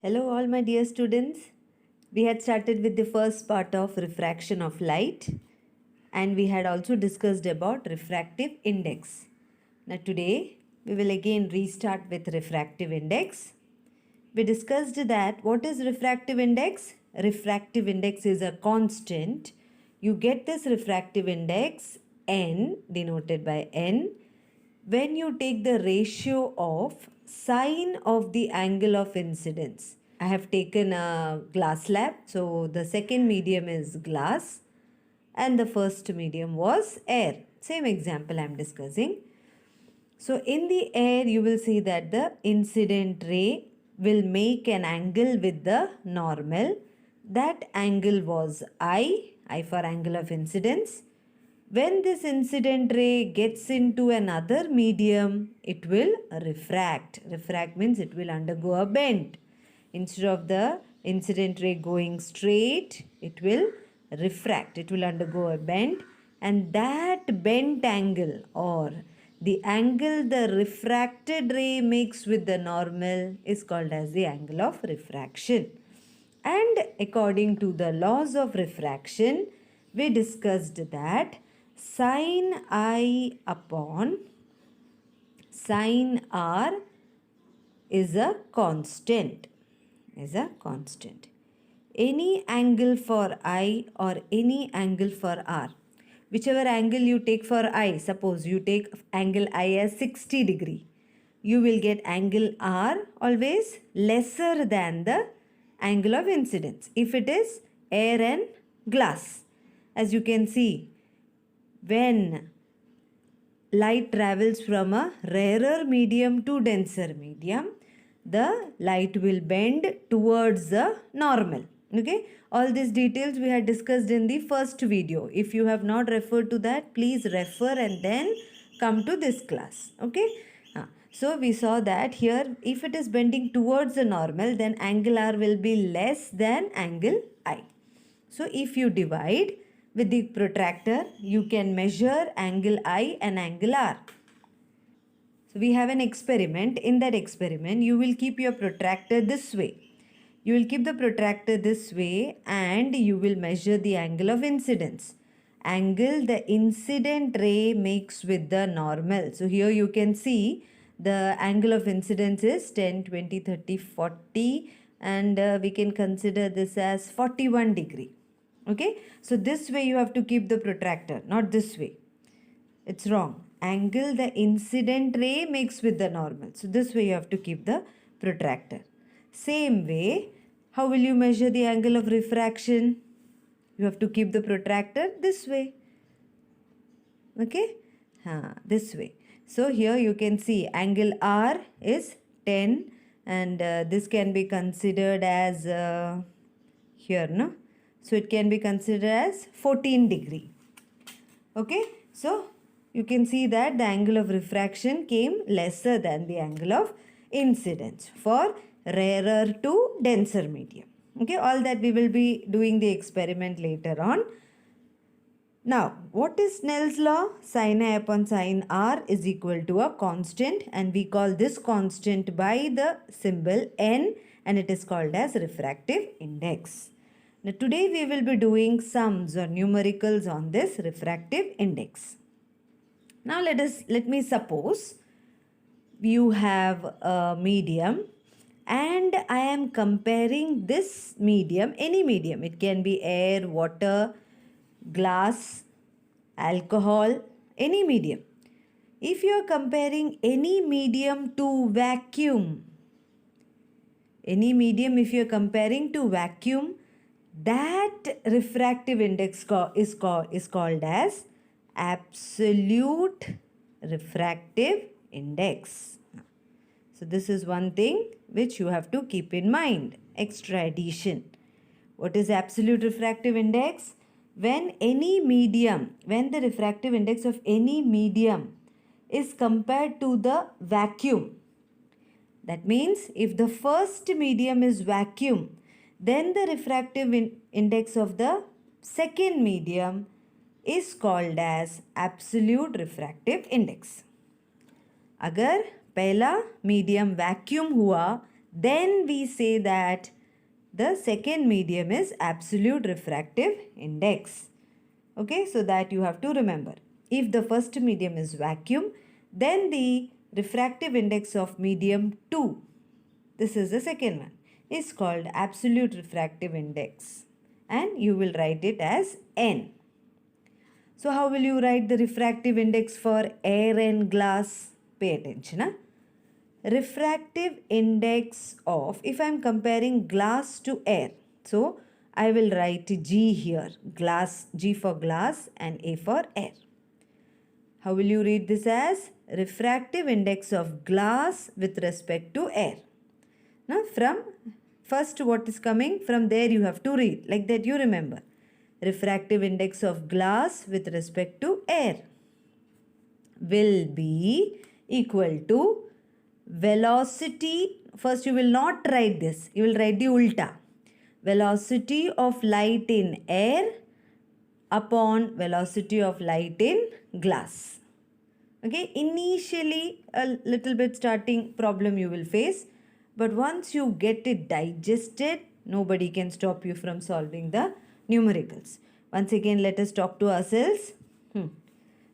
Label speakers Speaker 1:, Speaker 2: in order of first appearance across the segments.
Speaker 1: Hello, all my dear students. We had started with the first part of refraction of light, and we had also discussed about refractive index. Now, today we will again restart with refractive index. We discussed that what is refractive index? Refractive index is a constant. You get this refractive index n, denoted by n, when you take the ratio of sine of the angle of incidence. I have taken a glass slab, so the second medium is glass and the first medium was air. Same example I am discussing. So in the air you will see that the incident ray will make an angle with the normal. That angle was I for angle of incidence. When this incident ray gets into another medium, it will refract. Refract means it will undergo a bend. Instead of the incident ray going straight, it will refract. It will undergo a bend, and that bent angle, or the angle the refracted ray makes with the normal, is called as the angle of refraction. And according to the laws of refraction, we discussed that sine I upon sine R is a constant. Any angle for I or any angle for R, whichever angle you take for I, suppose you take angle I as 60 degree, you will get angle R always lesser than the angle of incidence if it is air and glass. As you can see, when light travels from a rarer medium to denser medium, the light will bend towards the normal. Okay, all these details we had discussed in the first video. If you have not referred to that, please refer and then come to this class. Okay, so we saw that here if it is bending towards the normal, then angle R will be less than angle I. So if you divide with the protractor, you can measure angle I and angle R. So we have an experiment. In that experiment, you will keep your protractor this way. You will keep the protractor this way and you will measure the angle of incidence. Angle the incident ray makes with the normal. So here you can see the angle of incidence is 10, 20, 30, 40, and we can consider this as 41 degree. Okay, so this way you have to keep the protractor, not this way. It's wrong. Angle the incident ray makes with the normal. So this way you have to keep the protractor. Same way, how will you measure the angle of refraction? You have to keep the protractor this way. Okay, this way. So here you can see angle R is 10, and this can be considered as here, no? So it can be considered as 14 degree. Okay, so you can see that the angle of refraction came lesser than the angle of incidence for rarer to denser medium. Okay, all that we will be doing the experiment later on. Now, what is Snell's law? Sin I upon sin R is equal to a constant, and we call this constant by the symbol n, and it is called as refractive index. Now, today we will be doing sums or numericals on this refractive index. Now, let me suppose you have a medium and I am comparing this medium, any medium, it can be air, water, glass, alcohol, any medium. If you are comparing any medium to vacuum, if you are comparing to vacuum, that refractive index is called as absolute refractive index. So this is one thing which you have to keep in mind. Extra addition. What is absolute refractive index? When the refractive index of any medium is compared to the vacuum. That means if the first medium is vacuum, then the refractive index of the second medium is called as absolute refractive index. अगर पहला medium vacuum हुआ then we say that the second medium is absolute refractive index. Okay, so that you have to remember. If the first medium is vacuum, then the refractive index of medium 2, this is the second one, is called absolute refractive index, and you will write it as N. So how will you write the refractive index for air and glass? Pay attention. Huh? Refractive index of, if I am comparing glass to air, so I will write G here, glass, G for glass and A for air. How will you read this as? Refractive index of glass with respect to air. Now from first what is coming, from there you have to read, like that you remember. Refractive index of glass with respect to air will be equal to velocity. First you will not write this, you will write the ulta. Velocity of light in air upon velocity of light in glass. Okay, initially a little bit starting problem you will face, but once you get it digested, nobody can stop you from solving the numericals. Once again, let us talk to ourselves.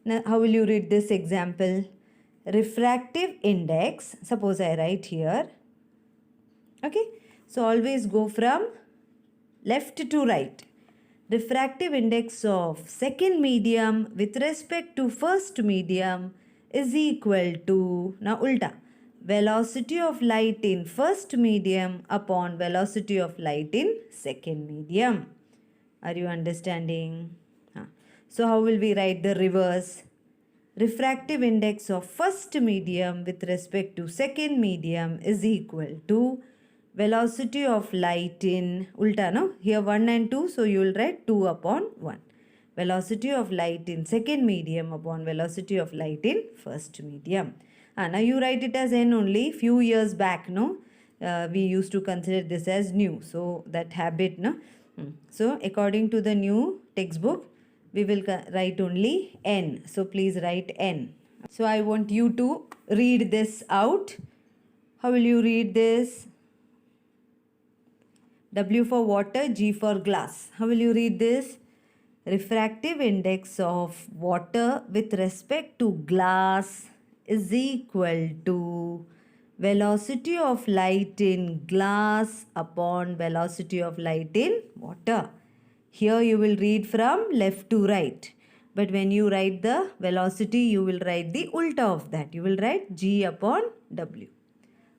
Speaker 1: Now, how will you read this example? Refractive index, suppose I write here. Okay, so always go from left to right. Refractive index of second medium with respect to first medium is equal to, now ulta, velocity of light in first medium upon velocity of light in second medium. Are you understanding? So how will we write the reverse? Refractive index of first medium with respect to second medium is equal to velocity of light in, ulta no, here 1 and 2, so you will write 2 upon 1. Velocity of light in second medium upon velocity of light in first medium. Now you write it as N only. Few years back, no, we used to consider this as new. So that habit, no. So according to the new textbook, we will write only N. So please write N. So I want you to read this out. How will you read this? W for water, G for glass. How will you read this? Refractive index of water with respect to glass is equal to velocity of light in glass upon velocity of light in water. Here you will read from left to right. But when you write the velocity, you will write the ulta of that. You will write G upon W.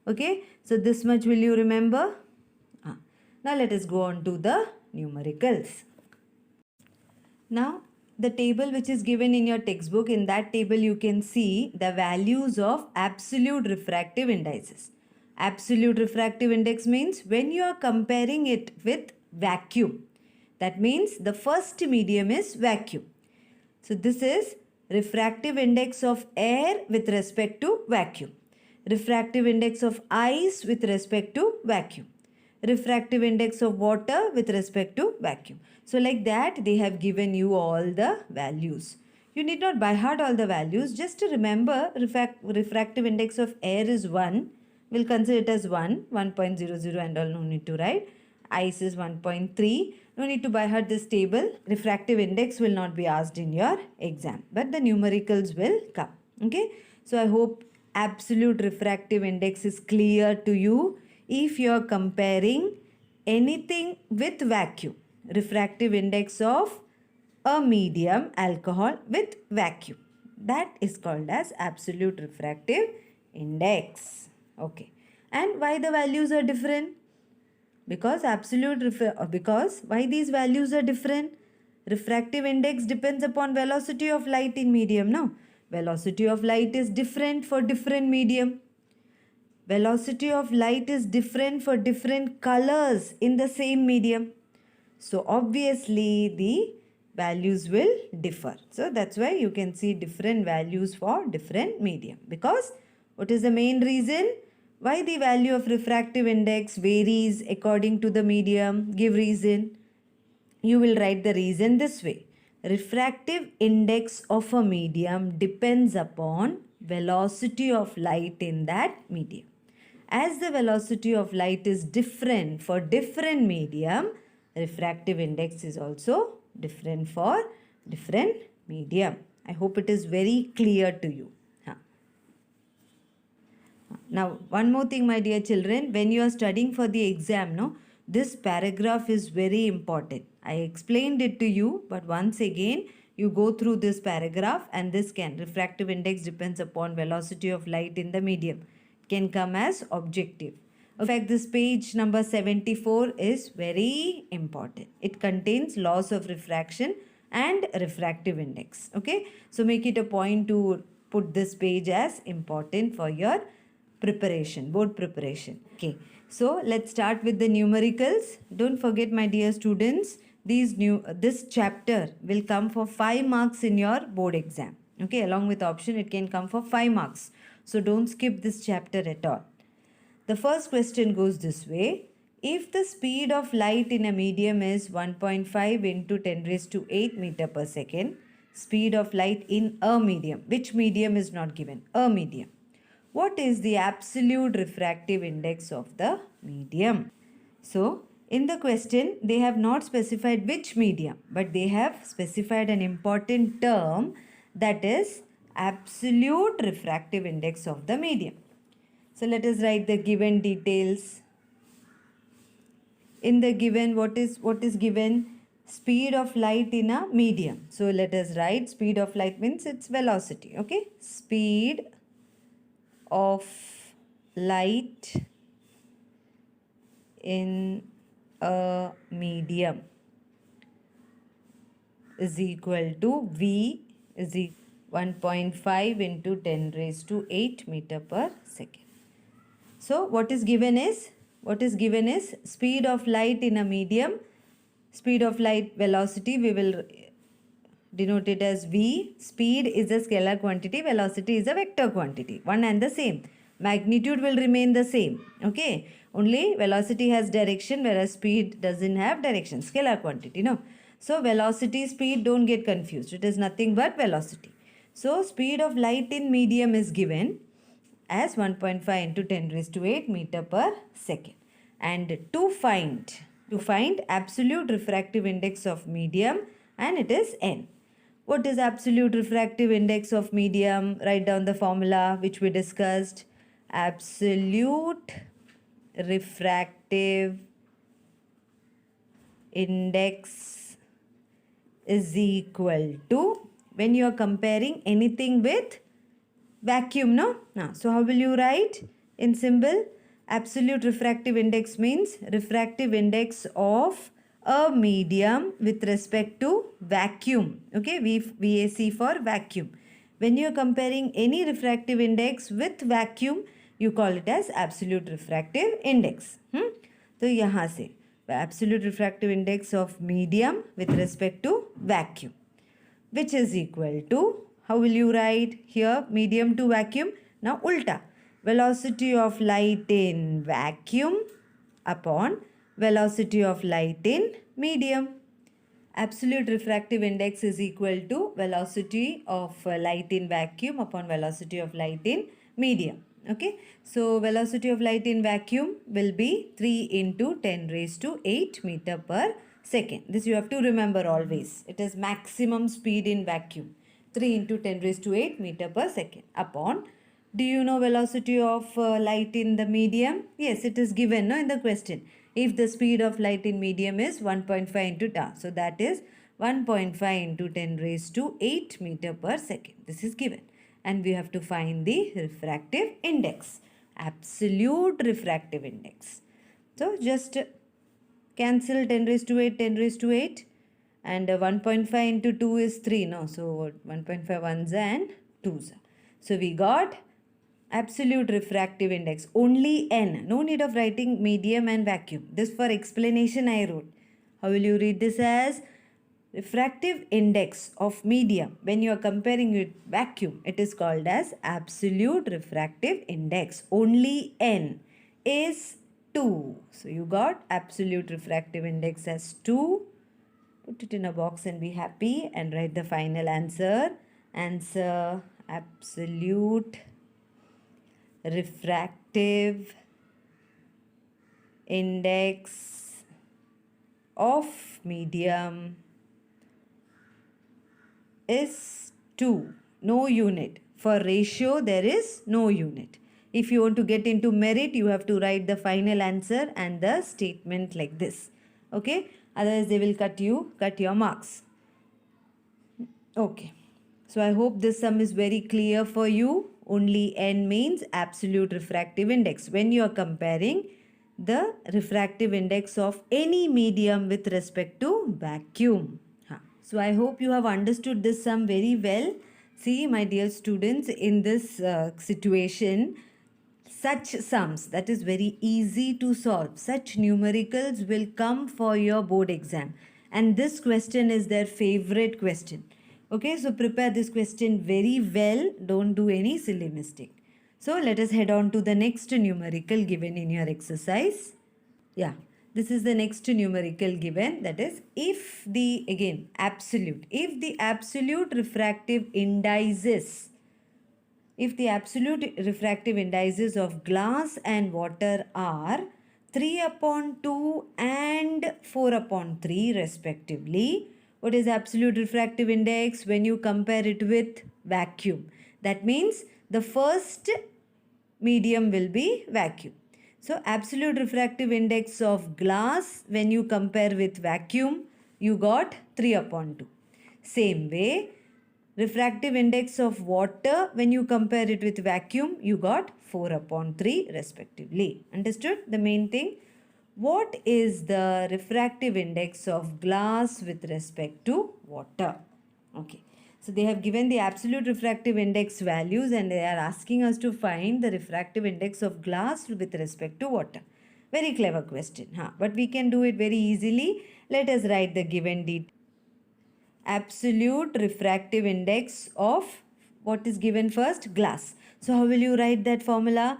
Speaker 1: Okay. So this much will you remember? Now let us go on to the numericals. Now the table which is given in your textbook, in that table you can see the values of absolute refractive indices. Absolute refractive index means when you are comparing it with vacuum. That means the first medium is vacuum. So this is refractive index of air with respect to vacuum. Refractive index of ice with respect to vacuum. Refractive index of water with respect to vacuum. So like that they have given you all the values. You need not by heart all the values. Just to remember, refractive index of air is 1. We'll consider it as 1, 1.00 and all, no need to write. Ice is 1.3. No need to by heart this table. Refractive index will not be asked in your exam, but the numericals will come. Okay. So I hope absolute refractive index is clear to you. If you are comparing anything with vacuum, refractive index of a medium alcohol with vacuum, that is called as absolute refractive index. Okay. And why the values are different? Because why these values are different? Refractive index depends upon velocity of light in medium. No, velocity of light is different for different medium. Velocity of light is different for different colors in the same medium. So obviously the values will differ. So that's why you can see different values for different medium. Because what is the main reason why the value of refractive index varies according to the medium? Give reason. You will write the reason this way. Refractive index of a medium depends upon velocity of light in that medium. As the velocity of light is different for different medium, refractive index is also different for different medium. I hope it is very clear to you. Now, one more thing, my dear children, when you are studying for the exam, no, this paragraph is very important. I explained it to you, but once again, you go through this paragraph, and this can, refractive index depends upon velocity of light in the medium. It can come as objective. In fact, this page number 74 is very important. It contains laws of refraction and refractive index. Okay, so make it a point to put this page as important for your preparation, board preparation. Okay, so let's start with the numericals. Don't forget, my dear students, this chapter will come for 5 marks in your board exam. Okay, along with option, it can come for 5 marks. So don't skip this chapter at all. The first question goes this way. If the speed of light in a medium is 1.5 into 10 raised to 8 meter per second, speed of light in a medium, which medium is not given? A medium. What is the absolute refractive index of the medium? So, in the question, they have not specified which medium, but they have specified an important term, that is absolute refractive index of the medium. So, let us write the given details. In the given, what is given? Speed of light in a medium. So, let us write speed of light means its velocity. Okay, speed of light in a medium is equal to V is 1.5 into 10 raised to 8 meter per second. So what is given is speed of light in a medium, speed of light velocity, we will denote it as V. Speed is a scalar quantity, velocity is a vector quantity, one and the same. Magnitude will remain the same. Okay, only velocity has direction, whereas speed doesn't have direction, scalar quantity, no. So velocity, speed, don't get confused, it is nothing but velocity. So speed of light in medium is given as 1.5 into 10 raised to 8 meter per second. And to find absolute refractive index of medium, and it is n. What is absolute refractive index of medium? Write down the formula which we discussed. Absolute refractive index is equal to, when you are comparing anything with vacuum, no? So how will you write in symbol? Absolute refractive index means refractive index of a medium with respect to vacuum. Okay, VAC for vacuum. When you are comparing any refractive index with vacuum, you call it as absolute refractive index. So यहाँ से absolute refractive index of medium with respect to vacuum, which is equal to, how will you write here, medium to vacuum? Now ulta, velocity of light in vacuum upon velocity of light in medium. Absolute refractive index is equal to velocity of light in vacuum upon velocity of light in medium. Okay, so velocity of light in vacuum will be 3 into 10 raised to 8 meter per second. This you have to remember always. It is maximum speed in vacuum. 3 into 10 raised to 8 meter per second upon, do you know velocity of light in the medium? Yes, it is given, no, in the question. If the speed of light in medium is 1.5 into tau, so that is 1.5 into 10 raised to 8 meter per second. This is given. And we have to find the refractive index, absolute refractive index. So just cancel 10 raised to 8, 10 raised to 8. And 1.5 into 2 is 3, no? So 1.5 ones and 2s. So we got absolute refractive index, only n. No need of writing medium and vacuum. This for explanation I wrote. How will you read this as? Refractive index of medium, when you are comparing with vacuum, it is called as absolute refractive index. Only n is 2. So you got absolute refractive index as 2. Put it in a box and be happy and write the final answer. Answer, absolute refractive index of medium is 2. No unit. For ratio, there is no unit. If you want to get into merit, you have to write the final answer and the statement like this. Okay? Otherwise, they will cut your marks. Okay. So I hope this sum is very clear for you. Only n means absolute refractive index. When you are comparing the refractive index of any medium with respect to vacuum. So I hope you have understood this sum very well. See, my dear students, in this situation, such sums that is very easy to solve, such numericals will come for your board exam, and this question is their favorite question. Okay, so prepare this question very well. Don't do any silly mistake. So let us head on to the next numerical given in your exercise. Yeah, this is the next numerical given, that is if the absolute refractive indices of glass and water are 3/2 and 4/3 respectively. What is absolute refractive index when you compare it with vacuum? That means the first medium will be vacuum. So absolute refractive index of glass when you compare with vacuum, you got 3/2. Same way, refractive index of water when you compare it with vacuum, you got 4/3 respectively. Understood the main thing? What is the refractive index of glass with respect to water? Okay. So they have given the absolute refractive index values and they are asking us to find the refractive index of glass with respect to water. Very clever question. But we can do it very easily. Let us write the given detail. Absolute refractive index of what is given first? Glass. So how will you write that formula?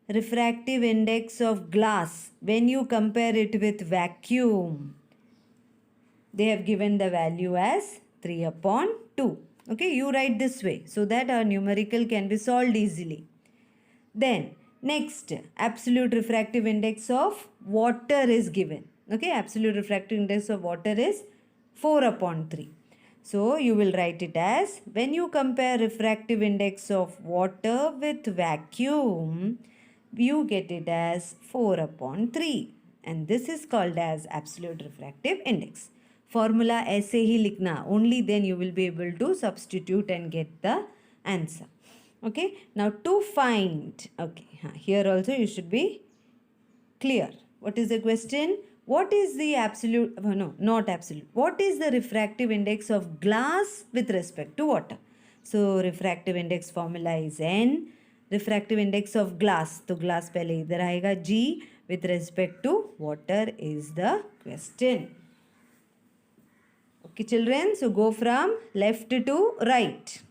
Speaker 1: Refractive index of glass when you compare it with vacuum. They have given the value as 3/2. Okay, you write this way so that our numerical can be solved easily. Then next, absolute refractive index of water is given. Okay, absolute refractive index of water is 4/3. So you will write it as when you compare refractive index of water with vacuum, you get it as 4/3, and this is called as absolute refractive index. Formula ऐसे ही लिखना, only then you will be able to substitute and get the answer. Okay, now to find, okay, here also you should be clear. What is the question? What is the absolute, no, not absolute. What is the refractive index of glass with respect to water? So refractive index formula is N. Refractive index of glass, तो glass पहले इधर आएगा G. With respect to water is the question. Okay, children, so go from left to right.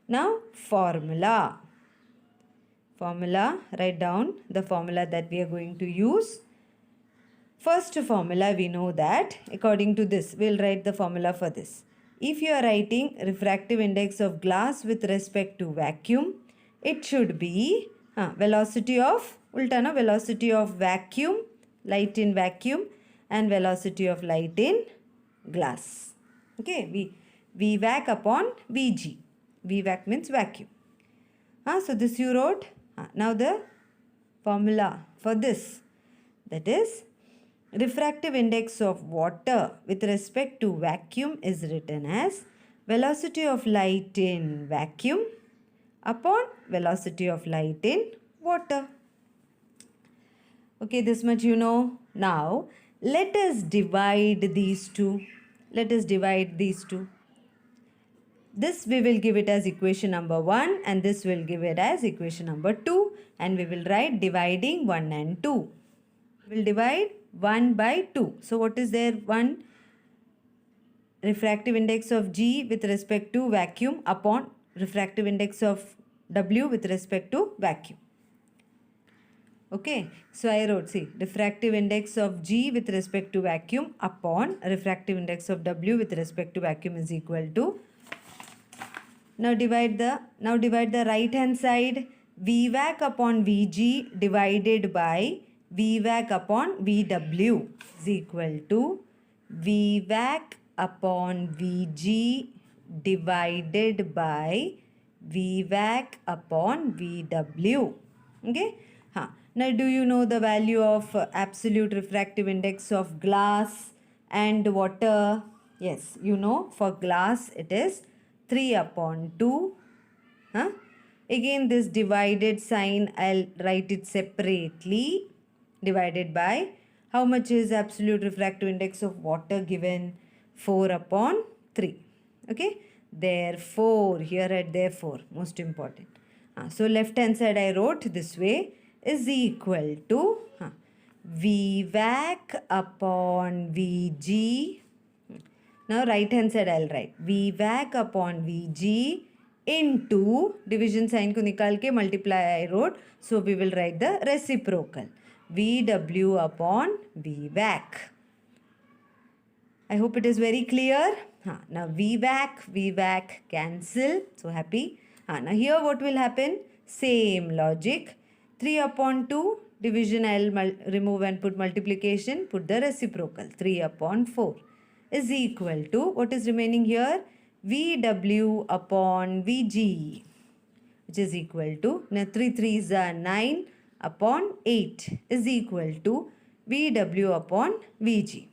Speaker 1: Now formula. Write down the formula that we are going to use. First formula, we know that according to this, we'll write the formula for this. If you are writing refractive index of glass with respect to vacuum, it should be velocity of vacuum, light in vacuum, and velocity of light in glass. Okay, Vvac upon Vg. Vvac means vacuum. So this you wrote. Now the formula for this, that is refractive index of water with respect to vacuum is written as velocity of light in vacuum upon velocity of light in water. Okay, this much you know. Now let us divide these two. This we will give it as equation number 1 and this will give it as equation number 2, and we will write dividing 1 and 2. We will divide 1 by 2. So what is there? 1 refractive index of G with respect to vacuum upon refractive index of W with respect to vacuum. Okay, so I wrote, see, refractive index of G with respect to vacuum upon refractive index of W with respect to vacuum is equal to. Now divide the right hand side, Vvac upon Vg divided by Vvac upon Vw is equal to Vvac upon Vg divided by Vvac upon Vw. Okay. Now do you know the value of absolute refractive index of glass and water? Yes, you know, for glass it is 3 upon 2. Again this divided sign, I'll write it separately. Divided by how much is absolute refractive index of water given? 4 upon 3. Okay. Therefore, here at therefore, most important. So left hand side I wrote this way is equal to Vvac upon Vg. Now right hand side I'll write Vvac upon Vg into division sign ko nikal ke multiply I wrote. So we will write the reciprocal. Vw upon Vvac. I hope it is very clear. Now Vvac cancel. So happy. Now here what will happen? Same logic. 3 upon 2 division I'll remove and put multiplication. Put the reciprocal. 3 upon 4 is equal to what is remaining here? Vw upon Vg, which is equal to, now 3 3s are 9 upon 8 is equal to Vw upon Vg.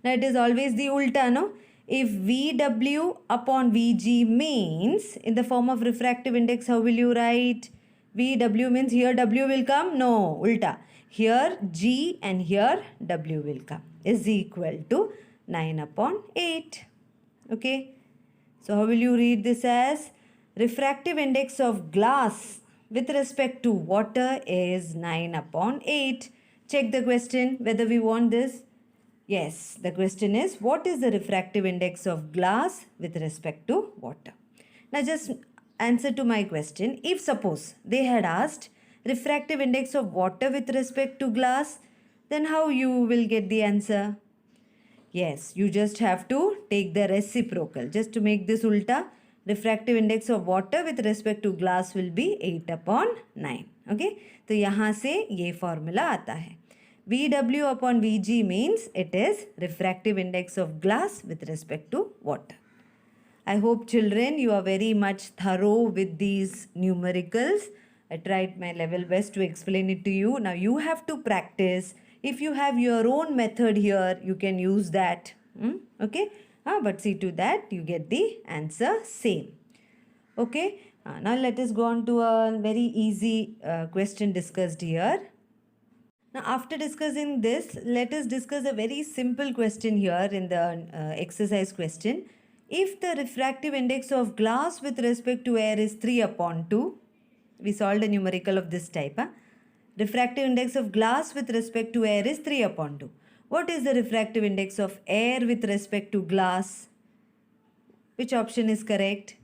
Speaker 1: Now it is always the ulta, no? If Vw upon Vg means in the form of refractive index, how will you write? Vw means here W will come? No, ulta. Here G and here W will come is equal to 9 upon 8. Okay. So how will you read this as? Refractive index of glass with respect to water is 9 upon 8. Check the question whether we want this. Yes, the question is what is the refractive index of glass with respect to water? Now just answer to my question. If suppose they had asked refractive index of water with respect to glass, then how you will get the answer? Yes, you just have to take the reciprocal. Just to make this ulta, refractive index of water with respect to glass will be 8 upon 9. Okay, तो यहाँ से ये formula आता है. Vw upon Vg means it is refractive index of glass with respect to water. I hope children you are very much thorough with these numericals. I tried my level best to explain it to you. Now you have to practice. If you have your own method here, you can use that. Okay. But see to that you get the answer same. Okay. Now let us go on to a very easy question discussed here. Now after discussing this, let us discuss a very simple question here in the exercise question. If the refractive index of glass with respect to air is 3 upon 2, we solved a numerical of this type. Refractive index of glass with respect to air is 3 upon 2. What is the refractive index of air with respect to glass? Which option is correct?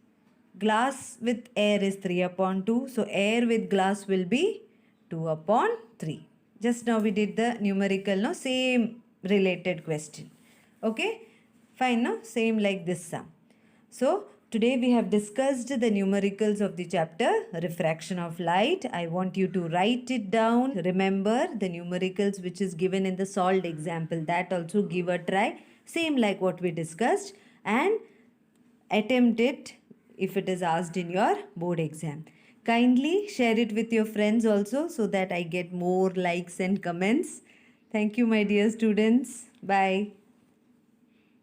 Speaker 1: Glass with air is 3 upon 2. So air with glass will be 2 upon 3. Just now we did the numerical, no? Same related question. Okay? Fine, no? Same like this sum. So today we have discussed the numericals of the chapter Refraction of Light. I want you to write it down. Remember the numericals which is given in the solved example. That also give a try. Same like what we discussed. And attempt it if it is asked in your board exam. Kindly share it with your friends also so that I get more likes and comments. Thank you, my dear students. Bye.